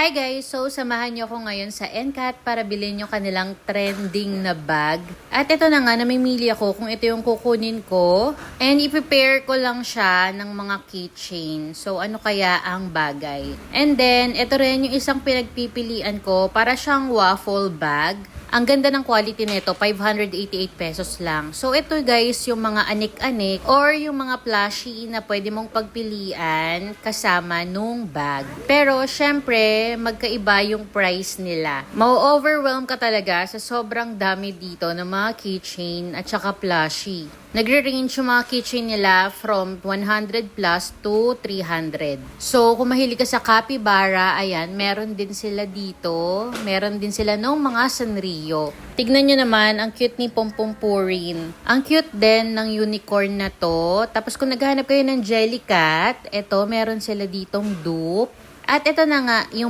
Hi guys! So, samahan niyo ako ngayon sa NCAT para bilhin yung kanilang trending na bag. At ito na nga, namimili ako kung ito yung kukunin ko. And i-prepare ko lang siya ng mga keychain. So, ano kaya ang bagay? And then, ito rin yung isang pinagpipilian ko para siyang waffle bag. Ang ganda ng quality nito, 588 pesos lang. So, ito guys, yung mga anik-anik or yung mga plushie na pwede mong pagpilian kasama nung bag. Pero, syempre, magkaiba yung price nila. Mau-overwhelm ka talaga sa sobrang dami dito ng mga keychain at saka plushie. Nagre-range yung mga keychain nila from 100 plus to 300. So, kung mahilig ka sa capybara, ayan, meron din sila dito. Meron din sila ng mga Sanrio. Tignan nyo naman, ang cute ni Pompompurin. Ang cute din ng unicorn na to. Tapos kung naghahanap kayo ng Jellycat, eto, meron sila ditong dupe. At ito na nga, yung